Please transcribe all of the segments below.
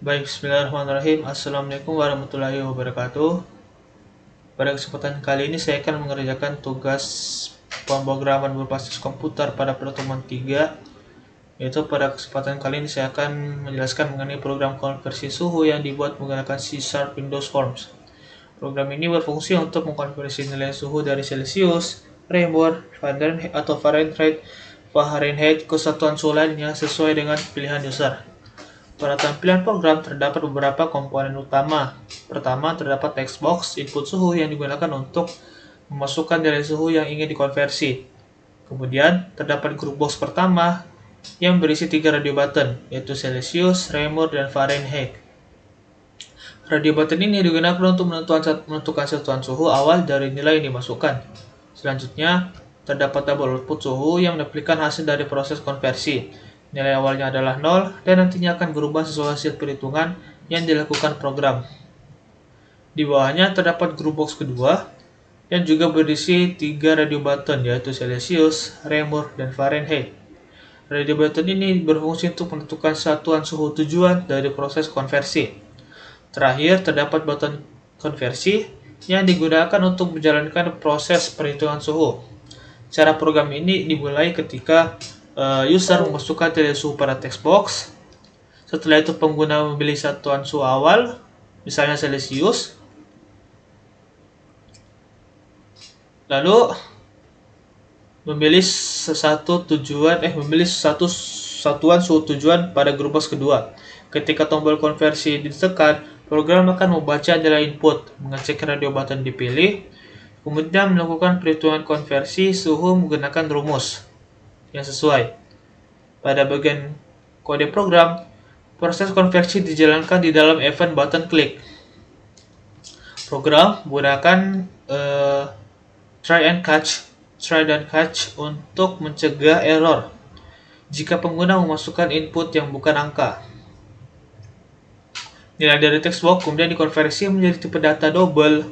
Baik, bismillahirrahmanirrahim. Assalamualaikum warahmatullahi wabarakatuh. Pada kesempatan kali ini saya akan mengerjakan tugas pemrograman berbasis komputer pada pertemuan 3. Yaitu pada kesempatan kali ini saya akan menjelaskan mengenai program konversi suhu yang dibuat menggunakan C# Windows Forms. Program ini berfungsi untuk mengkonversi nilai suhu dari Celsius, Reaumur, Fahrenheit ke satuan suhu lainnya sesuai dengan pilihan user. Pada tampilan program terdapat beberapa komponen utama. Pertama, terdapat text box input suhu yang digunakan untuk memasukkan nilai suhu yang ingin dikonversi. Kemudian, terdapat grup box pertama yang berisi 3 radio button, yaitu Celsius, Reaumur, dan Fahrenheit. Radio button ini digunakan untuk menentukan satuan suhu awal dari nilai yang dimasukkan. Selanjutnya, terdapat tabel output suhu yang menampilkan hasil dari proses konversi. Nilai awalnya adalah 0 dan nantinya akan berubah sesuai hasil perhitungan yang dilakukan program. Di bawahnya terdapat grup box kedua yang juga berisi 3 radio button, yaitu Celsius, Reaumur, dan Fahrenheit. Radio button ini berfungsi untuk menentukan satuan suhu tujuan dari proses konversi. Terakhir, terdapat button konversi yang digunakan untuk menjalankan proses perhitungan suhu. Cara program ini dimulai ketika user memasukkan nilai suhu pada text box. Setelah itu pengguna memilih satuan suhu awal, misalnya Celsius. Lalu memilih satu satuan suhu tujuan pada grup box kedua. Ketika tombol konversi ditekan, program akan membaca nilai input, mengecek radio button dipilih, kemudian melakukan perhitungan konversi suhu menggunakan rumus yang sesuai. Pada bagian kode program, proses konversi dijalankan di dalam event button click. Program menggunakan try dan catch untuk mencegah error jika pengguna memasukkan input yang bukan angka. Nilai dari text box kemudian dikonversi menjadi tipe data double.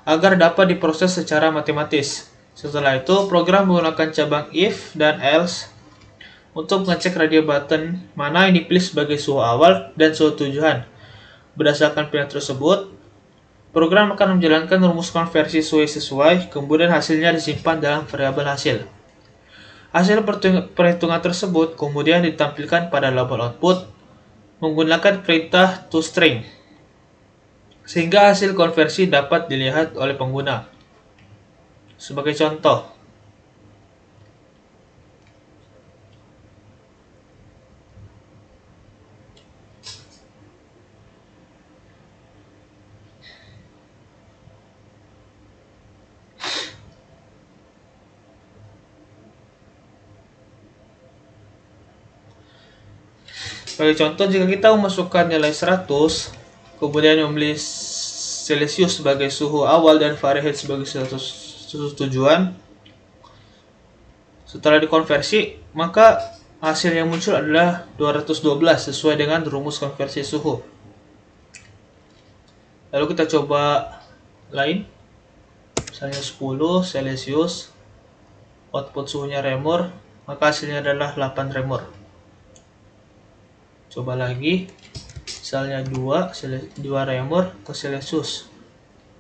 Agar dapat diproses secara matematis. Setelah itu, program menggunakan cabang if dan else untuk mengecek radio button mana yang dipilih sebagai suhu awal dan suhu tujuan. Berdasarkan pilihan tersebut, program akan menjalankan rumus konversi suhu sesuai, kemudian hasilnya disimpan dalam variabel hasil. Hasil perhitungan tersebut kemudian ditampilkan pada label output menggunakan perintah toString, sehingga hasil konversi dapat dilihat oleh pengguna. Sebagai contoh, jika kita memasukkan nilai 100, kemudian memilih Celsius sebagai suhu awal dan Fahrenheit sebagai suhu tujuan, setelah dikonversi, maka hasil yang muncul adalah 212 sesuai dengan rumus konversi suhu. Lalu kita coba lain, misalnya 10 Celsius, output suhunya Reaumur, maka hasilnya adalah 8 Reaumur. Coba lagi, misalnya 2 Reaumur ke Celsius,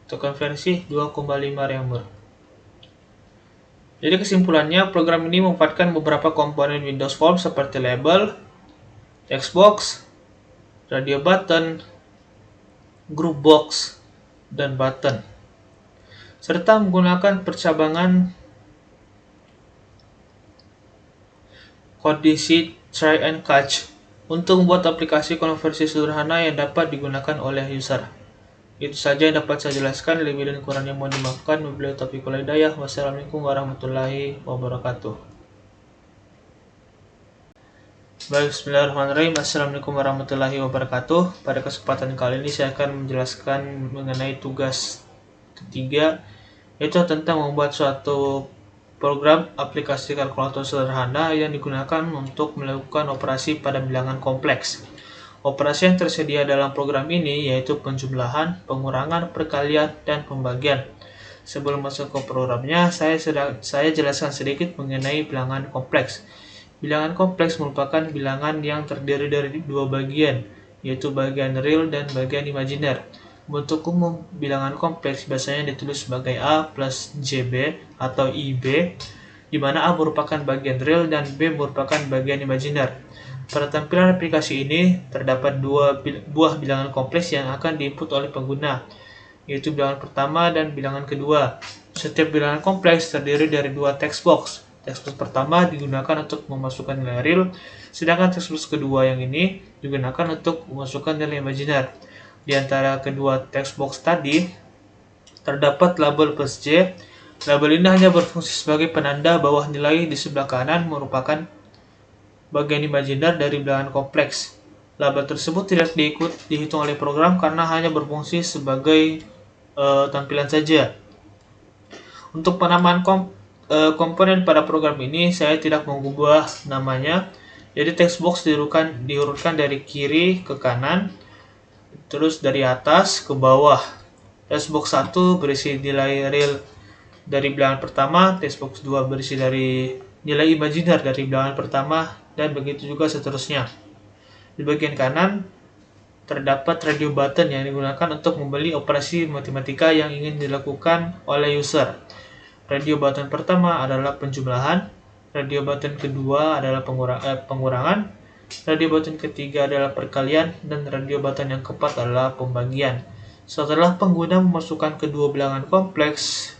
untuk konversi 2,5 Reaumur. Jadi kesimpulannya, program ini memanfaatkan beberapa komponen Windows Forms seperti label, text box, radio button, group box, dan button, serta menggunakan percabangan kondisi try and catch untuk membuat aplikasi konversi sederhana yang dapat digunakan oleh user. Itu saja yang dapat saya jelaskan, lebih dan kurangnya mohon dimaafkan. Wabillahi taufiq wal hidayah. Wassalamualaikum warahmatullahi wabarakatuh. Baik, bismillahirrahmanirrahim. Assalamualaikum warahmatullahi wabarakatuh. Pada kesempatan kali ini saya akan menjelaskan mengenai tugas ketiga, yaitu tentang membuat suatu program aplikasi kalkulator sederhana yang digunakan untuk melakukan operasi pada bilangan kompleks. Operasi yang tersedia dalam program ini yaitu penjumlahan, pengurangan, perkalian, dan pembagian. Sebelum masuk ke programnya, saya jelaskan sedikit mengenai bilangan kompleks. Bilangan kompleks merupakan bilangan yang terdiri dari dua bagian, yaitu bagian real dan bagian imajiner. Bentuk umum bilangan kompleks biasanya ditulis sebagai A plus JB atau IB, di mana A merupakan bagian real dan B merupakan bagian imajiner. Pada tampilan aplikasi ini, terdapat dua buah bilangan kompleks yang akan diinput oleh pengguna, yaitu bilangan pertama dan bilangan kedua. Setiap bilangan kompleks terdiri dari dua text box. Text box pertama digunakan untuk memasukkan nilai real, sedangkan text box kedua yang ini digunakan untuk memasukkan nilai imajiner. Di antara kedua text box tadi, terdapat label plus J. Label ini hanya berfungsi sebagai penanda bahwa nilai di sebelah kanan merupakan bagian imajiner dari bilangan kompleks. Label tersebut tidak dihitung oleh program karena hanya berfungsi sebagai tampilan saja. Untuk penamaan komponen pada program ini, saya tidak mengubah namanya. Jadi text box diurutkan dari kiri ke kanan, terus dari atas ke bawah. Text box 1 berisi nilai real dari bilangan pertama, text box 2 berisi dari nilai imajiner dari bilangan pertama, dan begitu juga seterusnya. Di bagian kanan terdapat radio button yang digunakan untuk membeli operasi matematika yang ingin dilakukan oleh user. Radio button pertama adalah penjumlahan, radio button kedua adalah pengurangan, radio button ketiga adalah perkalian, dan radio button yang keempat adalah pembagian. Setelah pengguna memasukkan kedua bilangan kompleks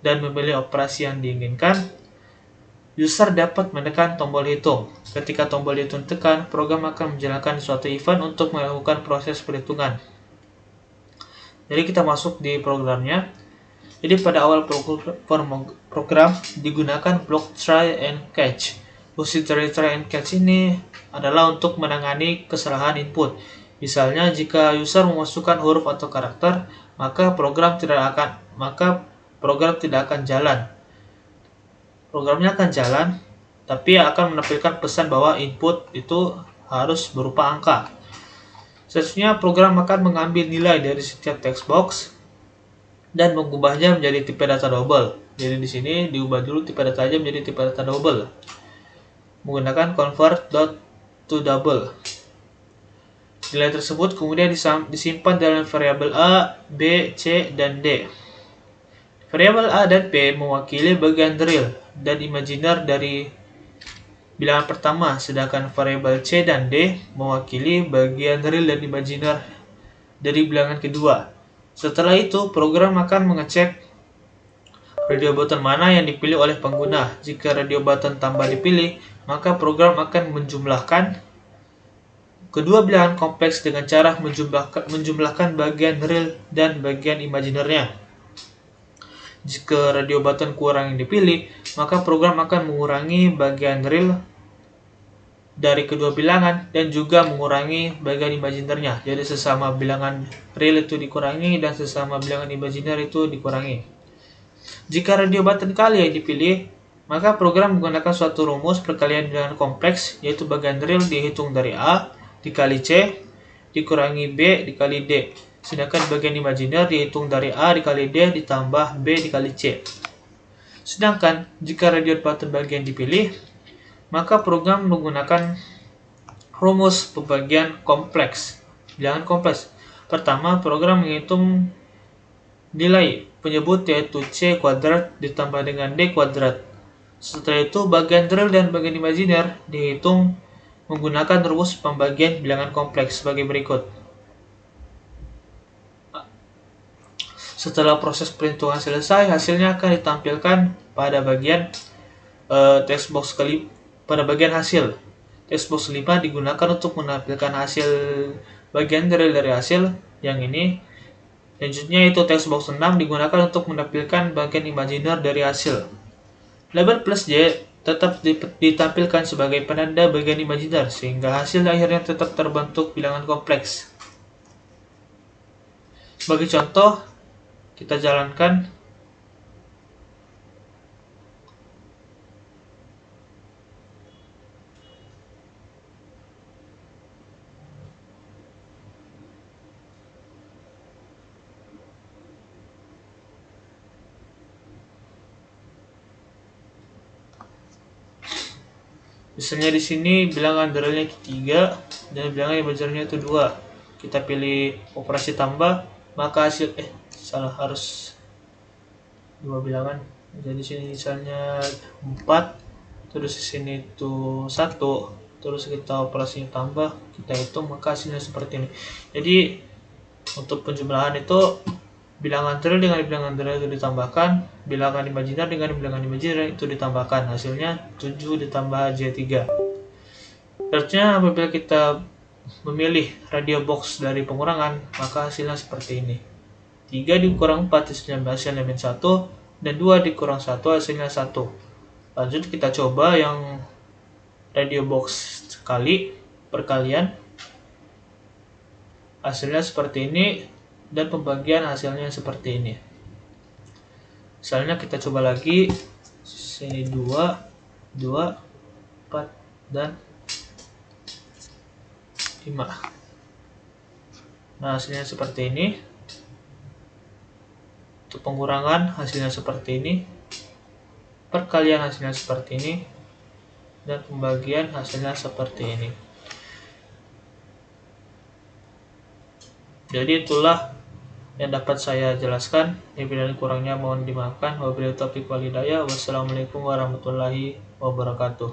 dan memilih operasi yang diinginkan, user dapat menekan tombol hitung. Ketika tombol hitung tekan, program akan menjalankan suatu event untuk melakukan proses perhitungan. Jadi kita masuk di programnya. Jadi pada awal program digunakan blok try and catch. Fungsi try and catch ini adalah untuk menangani kesalahan input. Misalnya jika user memasukkan huruf atau karakter, maka program tidak akan jalan. Programnya akan jalan, tapi akan menampilkan pesan bahwa input itu harus berupa angka. Selanjutnya program akan mengambil nilai dari setiap text box dan mengubahnya menjadi tipe data double. Jadi di sini diubah dulu tipe data aja menjadi tipe data double menggunakan convert.toDouble. Nilai tersebut kemudian disimpan dalam variabel A, B, C, dan D. Variabel A dan B mewakili bagian real dan imajiner dari bilangan pertama, sedangkan variabel C dan D mewakili bagian real dan imajiner dari bilangan kedua. Setelah itu, program akan mengecek radio button mana yang dipilih oleh pengguna. Jika radio button tambah dipilih, maka program akan menjumlahkan kedua bilangan kompleks dengan cara menjumlahkan bagian real dan bagian imajinernya. Jika radio button kurang yang dipilih, maka program akan mengurangi bagian real dari kedua bilangan dan juga mengurangi bagian imajinernya. Jadi sesama bilangan real itu dikurangi dan sesama bilangan imajiner itu dikurangi. Jika radio button kali yang dipilih, maka program menggunakan suatu rumus perkalian bilangan kompleks, yaitu bagian real dihitung dari A dikali C dikurangi B dikali D. Sedangkan bagian imajiner dihitung dari A dikali D ditambah B dikali C. Sedangkan jika radio button bagian dipilih, maka program menggunakan rumus pembagian kompleks. Bilangan kompleks. Pertama, program menghitung nilai penyebut yaitu C kuadrat ditambah dengan D kuadrat. Setelah itu, bagian real dan bagian imajiner dihitung menggunakan rumus pembagian bilangan kompleks sebagai berikut. Setelah proses perhitungan selesai, hasilnya akan ditampilkan pada bagian text box pada bagian hasil. Text box 5 digunakan untuk menampilkan hasil bagian real dari hasil yang ini. Selanjutnya itu text box 6 digunakan untuk menampilkan bagian imajiner dari hasil. Label plus J tetap ditampilkan sebagai penanda bagian imajiner sehingga hasil akhirnya tetap terbentuk bilangan kompleks. Sebagai contoh, kita jalankan Misalnya di sini bilangan underline-nya 3 dan bilangan imagernya itu 2. Kita pilih operasi tambah, maka hasil harus 2 bilangan. Jadi sini misalnya 4, terus di sini itu 1, terus kita operasinya tambah, kita hitung, maka hasilnya seperti ini. Jadi untuk penjumlahan itu bilangan real dengan bilangan real itu ditambahkan, bilangan imajiner dengan bilangan imajiner itu ditambahkan, hasilnya 7 ditambah J3. Artinya apabila kita memilih radio box dari pengurangan, maka hasilnya seperti ini. 3 dikurang 4 hasilnya min 1, dan 2 dikurang 1 hasilnya 1. Lanjut kita coba yang radio box sekali perkalian, hasilnya seperti ini, dan pembagian hasilnya seperti ini. Misalnya kita coba lagi, sini 2, 4, dan 5. Nah, hasilnya seperti ini. Untuk pengurangan hasilnya seperti ini, perkalian hasilnya seperti ini, dan pembagian hasilnya seperti ini. Jadi itulah yang dapat saya jelaskan. Lebih dan kurangnya mohon dimaafkan. Wabillahi taufiq wal hidayah. Wassalamualaikum warahmatullahi wabarakatuh.